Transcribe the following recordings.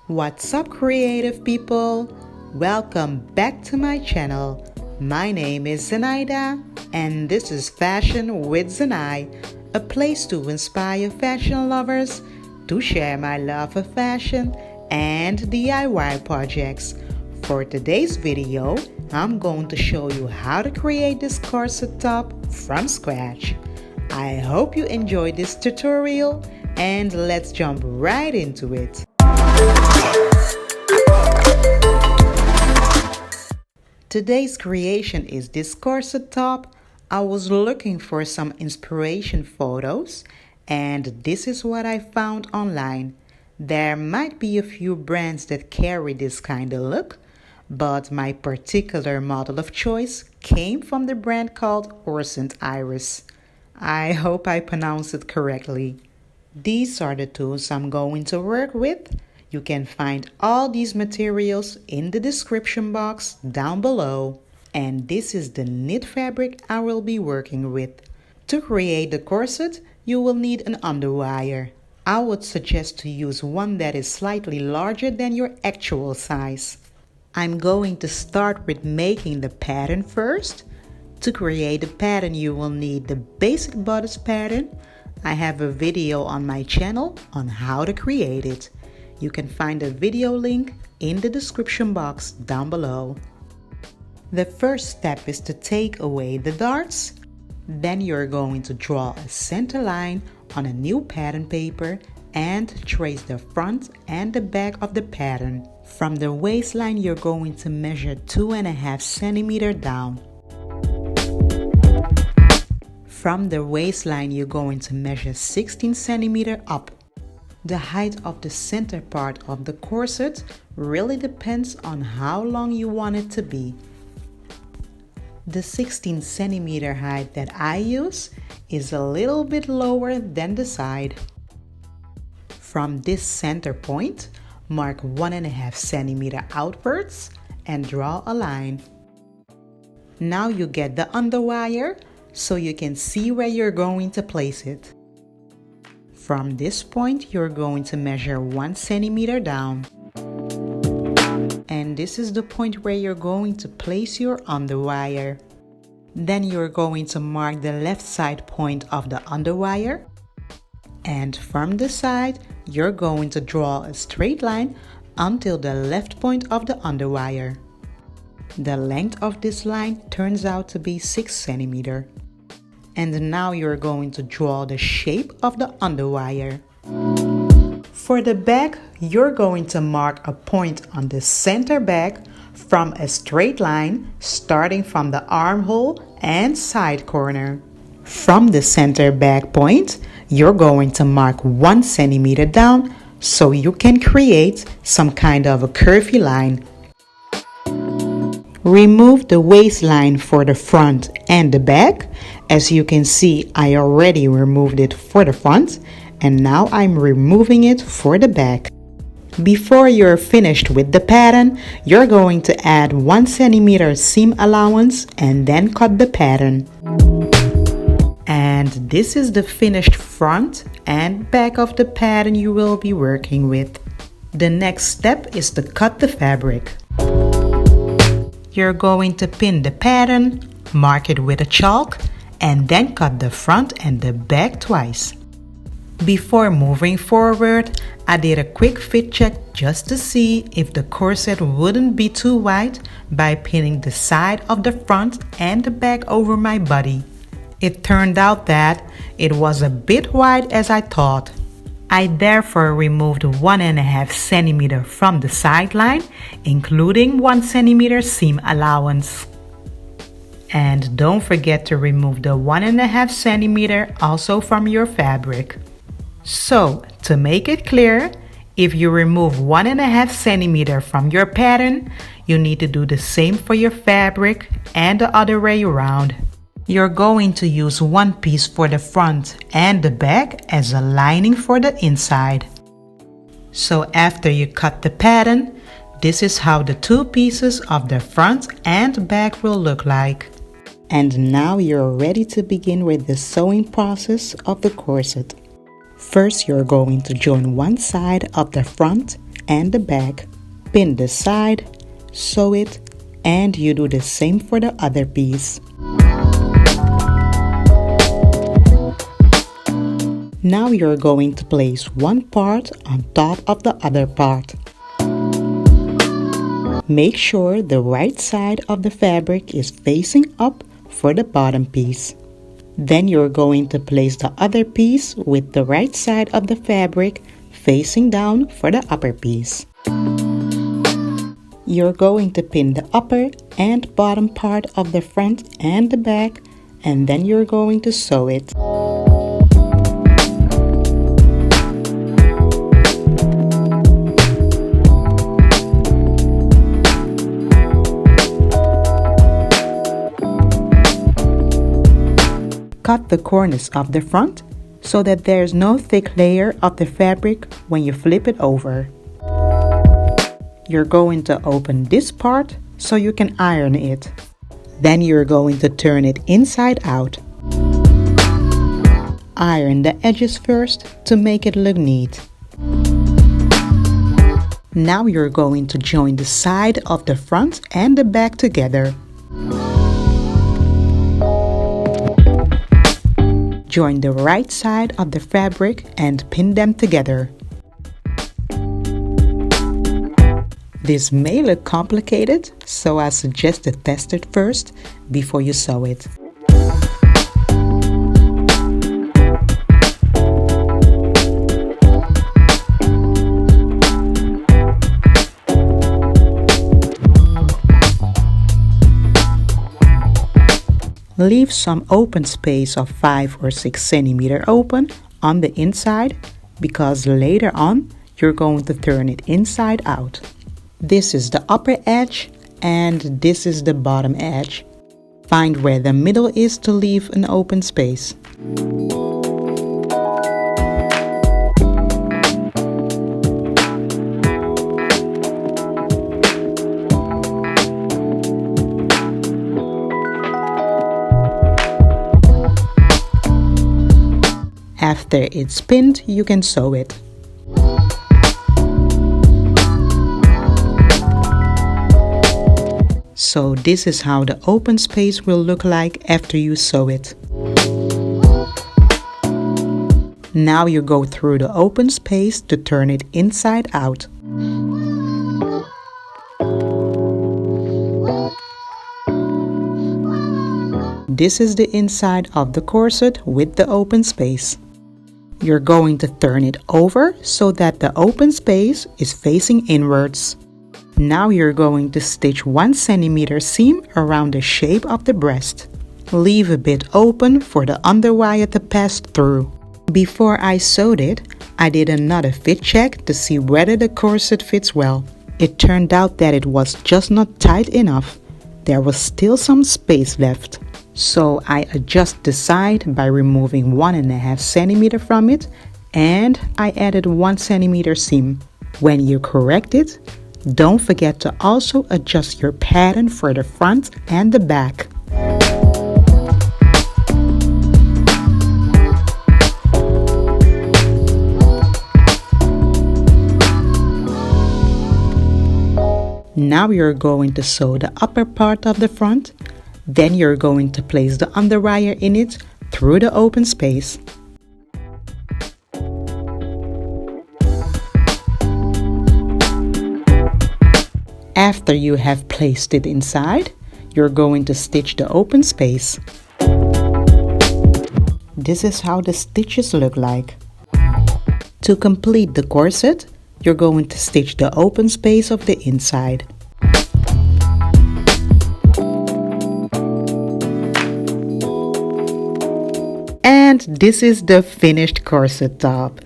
What's up, creative people? Welcome back to my channel. My name is Zenaida and this is Fashion with Zenai, a place to inspire fashion lovers, to share my love of fashion and DIY projects. For today's video, I'm going to show you how to create this corset top from scratch. I hope you enjoyed this tutorial and let's jump right into it. Today's creation is this corset top. I was looking for some inspiration photos and this is what I found online. There might be a few brands that carry this kind of look, but my particular model of choice came from the brand called Corset Iris. I hope I pronounced it correctly. These are the tools I'm going to work with. You can find all these materials in the description box down below. And this is the knit fabric I will be working with. To create the corset, you will need an underwire. I would suggest to use one that is slightly larger than your actual size. I'm going to start with making the pattern first. To create the pattern, you will need the Basic Bodice Pattern. I have a video on my channel on how to create it. You can find the video link in the description box down below. The first step is to take away the darts. Then you're going to draw a center line on a new pattern paper and trace the front and the back of the pattern. From the waistline, you're going to measure 2.5 centimeters down. From the waistline, you're going to measure 16 centimeters up. The height of the center part of the corset really depends on how long you want it to be. The 16 centimeter height that I use is a little bit lower than the side. From this center point, mark 1.5 centimeter outwards and draw a line. Now you get the underwire so you can see where you're going to place it. From this point, you're going to measure 1 centimeter down. And this is the point where you're going to place your underwire. Then you're going to mark the left side point of the underwire. And from the side, you're going to draw a straight line until the left point of the underwire. The length of this line turns out to be 6 centimeters. And now you're going to draw the shape of the underwire. For the back, you're going to mark a point on the center back from a straight line starting from the armhole and side corner. From the center back point, you're going to mark 1 centimeter down so you can create some kind of a curvy line. Remove the waistline for the front and the back. As you can see, I already removed it for the front and now I'm removing it for the back. Before you're finished with the pattern, you're going to add 1 centimeter seam allowance and then cut the pattern. And this is the finished front and back of the pattern you will be working with. The next step is to cut the fabric. You're going to pin the pattern, mark it with a chalk, and then cut the front and the back twice. Before moving forward, I did a quick fit check just to see if the corset wouldn't be too wide by pinning the side of the front and the back over my body. It turned out that it was a bit wide as I thought. I therefore removed 1.5 centimeter from the sideline, including 1 centimeter seam allowance. And don't forget to remove the 1.5 centimeter also from your fabric. So, to make it clear, if you remove 1.5 centimeter from your pattern, you need to do the same for your fabric and the other way around. You're going to use one piece for the front and the back as a lining for the inside. So after you cut the pattern, this is how the two pieces of the front and back will look like. And now you're ready to begin with the sewing process of the corset. First, you're going to join one side of the front and the back, pin the side, sew it, and you do the same for the other piece. Now you're going to place one part on top of the other part. Make sure the right side of the fabric is facing up for the bottom piece. Then you're going to place the other piece with the right side of the fabric facing down for the upper piece. You're going to pin the upper and bottom part of the front and the back, and then you're going to sew it. Cut the corners of the front so that there's no thick layer of the fabric when you flip it over. You're going to open this part so you can iron it. Then you're going to turn it inside out. Iron the edges first to make it look neat. Now you're going to join the side of the front and the back together. Join the right side of the fabric and pin them together. This may look complicated, so I suggest to test it first before you sew it. Leave some open space of 5 or 6 centimeters open on the inside, because later on you're going to turn it inside out. This is the upper edge and this is the bottom edge. Find where the middle is to leave an open space. After it's pinned, you can sew it. So this is how the open space will look like after you sew it. Now you go through the open space to turn it inside out. This is the inside of the corset with the open space. You're going to turn it over so that the open space is facing inwards. Now you're going to stitch 1 centimeter seam around the shape of the breast. Leave a bit open for the underwire to pass through. Before I sewed it, I did another fit check to see whether the corset fits well. It turned out that it was just not tight enough. There was still some space left. So I adjust the side by removing 1.5 centimeter from it, and I added 1 centimeter seam. When you correct it, don't forget to also adjust your pattern for the front and the back. Now you're going to sew the upper part of the front. Then you're going to place the underwire in it through the open space. After you have placed it inside, you're going to stitch the open space. This is how the stitches look like. To complete the corset, you're going to stitch the open space of the inside. And this is the finished corset top.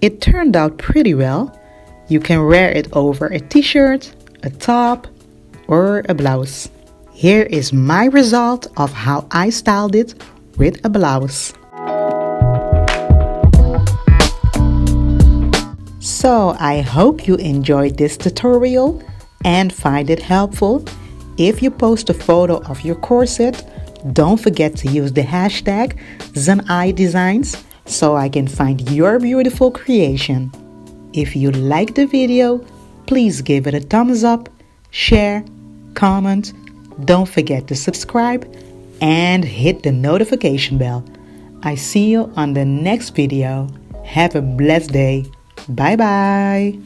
It turned out pretty well. You can wear it over a t-shirt, a top, or a blouse. Here is my result of how I styled it with a blouse. So I hope you enjoyed this tutorial and find it helpful. If you post a photo of your corset, Don't forget to use the hashtag ZanaiDesigns so I can find your beautiful creation. If you like the video, please give it a thumbs up, share, comment. Don't forget to subscribe and hit the notification bell. I see you on the next video. Have a blessed day. Bye bye.